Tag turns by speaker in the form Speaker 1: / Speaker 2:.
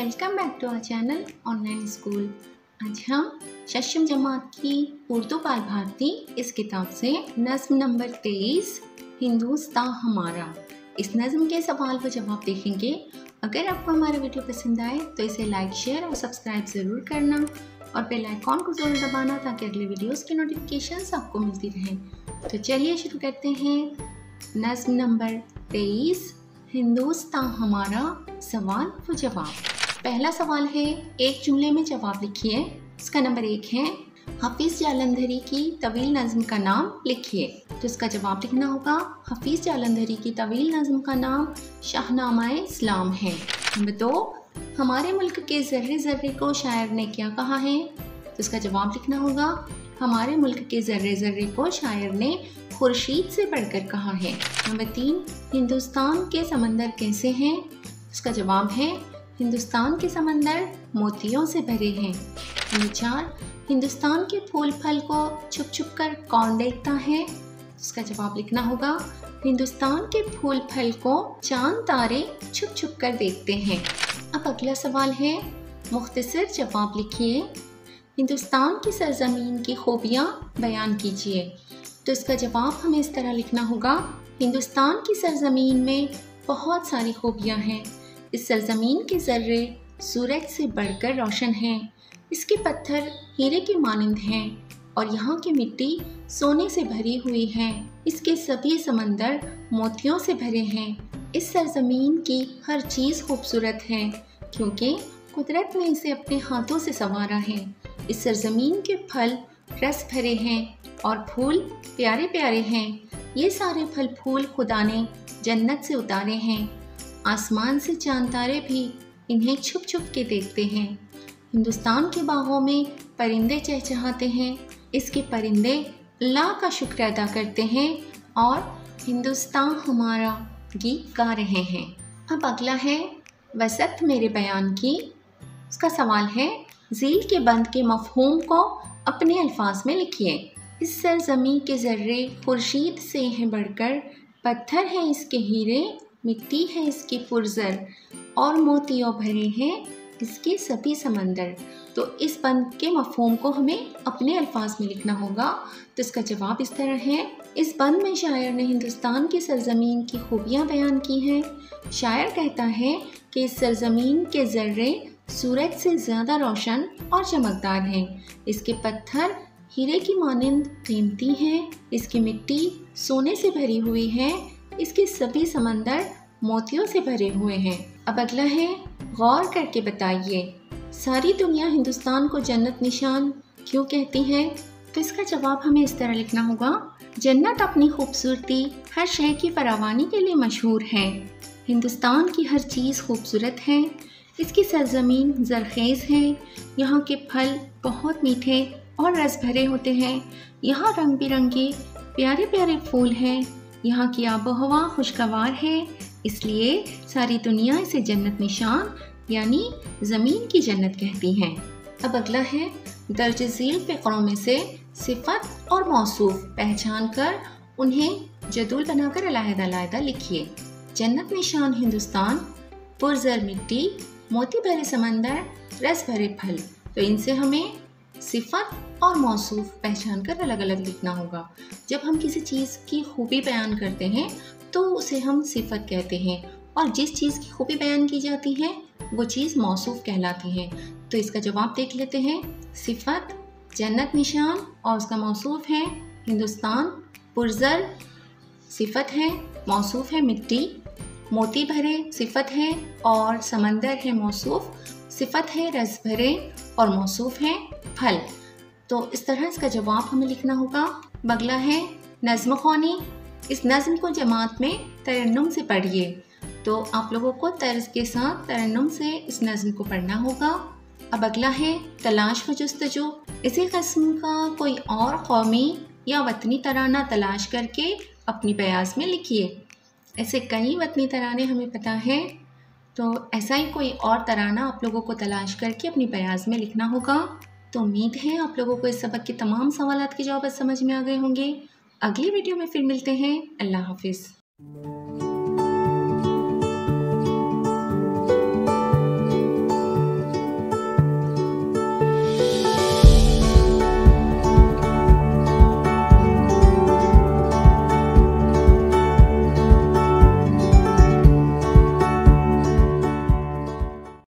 Speaker 1: Welcome back to our channel online school. आज हम षष्ठम जमात की उर्दू बाल भारती इस किताब से नज़्म नंबर 23 हिंदुस्तां हमारा, इस नज़्म के सवाल व जवाब देखेंगे। अगर आपको हमारा वीडियो पसंद आए तो इसे लाइक, शेयर और सब्सक्राइब ज़रूर करना और बेल आइकॉन को ज़रूर दबाना ताकि अगले वीडियोस की नोटिफिकेशंस आपको मिलती रहें। तो चलिए शुरू करते हैं। नज़्म नंबर 23 हिंदुस्तां हमारा, सवाल व जवाब। पहला सवाल है, एक जुमले में जवाब लिखिए। इसका नंबर 1 है, हफीज़ जालंधरी की तवील नज़्म का नाम लिखिए। तो इसका जवाब लिखना होगा, हफीज़ जालंधरी की तवील नज़्म का नाम शाहनामाए इस्लाम है। नंबर 2, हमारे मुल्क के ज़र्रे ज़र्रे को शायर ने क्या कहा है। तो इसका जवाब लिखना होगा, हमारे मुल्क के ज़र्रे ज़र्रे को शायर ने खुर्शीद से बढ़कर कहा है। नंबर 3, हिंदुस्तान के समंदर कैसे हैं। इसका जवाब है, हिंदुस्तान के समंदर मोतियों से भरे हैं। नंबर 4, हिंदुस्तान के फूल फल को छुप छुप कर कौन देखता है। इसका जवाब लिखना होगा, हिंदुस्तान के फूल फल को चांद तारे छुप छुप कर देखते हैं। अब अगला सवाल है, मुख्तसर जवाब लिखिए। हिंदुस्तान की सरजमीन की खूबियाँ बयान कीजिए। तो इसका जवाब हमें इस तरह लिखना होगा, हिंदुस्तान की सरजमीन में बहुत सारी खूबियाँ हैं। इस सरजमीन के ज़र्रे सूरज से बढ़कर रोशन हैं। इसके पत्थर हीरे के मानंद हैं और यहाँ की मिट्टी सोने से भरी हुई है। इसके सभी समंदर मोतियों से भरे हैं। इस सरजमीन की हर चीज़ खूबसूरत है क्योंकि कुदरत ने इसे अपने हाथों से संवारा है। इस सरजमीन के फल रस भरे हैं और फूल प्यारे प्यारे हैं। ये सारे फल फूल खुदा ने जन्नत से उतारे हैं। आसमान से चांद तारे भी इन्हें छुप छुप के देखते हैं। हिंदुस्तान के बागों में परिंदे चहचहाते हैं। इसके परिंदे अल्लाह का शुक्र अदा करते हैं और हिंदुस्तान हमारा गीत गा रहे हैं। अब अगला है, वसत मेरे बयान की। उसका सवाल है, झील के बंद के मफहूम को अपने अल्फाज में लिखिए। इस सरजमी के ज़र्रे खुर्शीद से हैं बढ़कर, पत्थर हैं इसके हीरे, मिट्टी है इसकी पुरज़र और मोतियों भरे हैं इसके सभी समंदर। तो इस बंद के मफहूम को हमें अपने अल्फाज में लिखना होगा। तो इसका जवाब इस तरह है, इस बंद में शायर ने हिंदुस्तान की सरजमीन की खूबियाँ बयान की हैं। शायर कहता है कि इस सरजमीन के ज़र्रे सूरज से ज़्यादा रोशन और चमकदार हैं। इसके पत्थर हीरे की मानंद कीमती हैं। इसकी मिट्टी सोने से भरी हुई है। इसके सभी समंदर मोतियों से भरे हुए हैं। अब अगला है, गौर करके बताइए, सारी दुनिया हिंदुस्तान को जन्नत निशान क्यों कहती है। तो इसका जवाब हमें इस तरह लिखना होगा, जन्नत अपनी खूबसूरती हर शय की फरावानी के लिए मशहूर है। हिंदुस्तान की हर चीज़ खूबसूरत है। इसकी सरजमीन ज़रखेज़ है। यहाँ के फल बहुत मीठे और रस भरे होते हैं। यहाँ रंग बिरंगे प्यारे प्यारे फूल हैं। यहाँ की आबो हवा खुशगवार है, इसलिए सारी दुनिया इसे जन्नत निशान यानी ज़मीन की जन्नत कहती है। अब अगला है, दर्ज झील फ़िक्रों में से सिफ़त और मौसूफ पहचान कर उन्हें जदूल बनाकर अलग-अलग लिखिए। जन्नत निशान हिंदुस्तान, पुरज़र मिट्टी, मोती भरे समंदर, रस भरे फल। तो इनसे हमें सिफ़त और मौसूफ पहचान कर अलग अलग लिखना होगा। जब हम किसी चीज़ की खूबी बयान करते हैं तो उसे हम सिफ़त कहते हैं और जिस चीज़ की खूबी बयान की जाती है वो चीज़ मौसूफ कहलाती है। तो इसका जवाब देख लेते हैं, सिफ़त जन्नत निशान और उसका मौसूफ है हिंदुस्तान, पुरज़र सिफ़त है, मौसूफ है मिट्टी, मोती भरे सिफ़त है और समंदर है मौसूफ, सिफ़त है रस भरे और मौसूफ है फल। तो इस तरह इसका जवाब हमें लिखना होगा। अगला है, नज़्म ख़्वानी। इस नज़्म को जमात में तरन्नुम से पढ़िए। तो आप लोगों को तर्ज के साथ तरन्नुम से इस नज़्म को पढ़ना होगा। अब अगला है, तलाश व जुस्तजू। इसी किस्म का कोई और कौमी या वतनी तराना तलाश करके अपनी बयास में लिखिए। ऐसे कई वतनी तराने हमें पता है, तो ऐसा ही कोई और तराना आप लोगों को तलाश करके अपनी बयास में लिखना होगा। तो उम्मीद है आप लोगों को इस सबक के तमाम सवालात के जवाब समझ में आ गए होंगे। अगली वीडियो में फिर मिलते हैं। अल्लाह हाफिज़।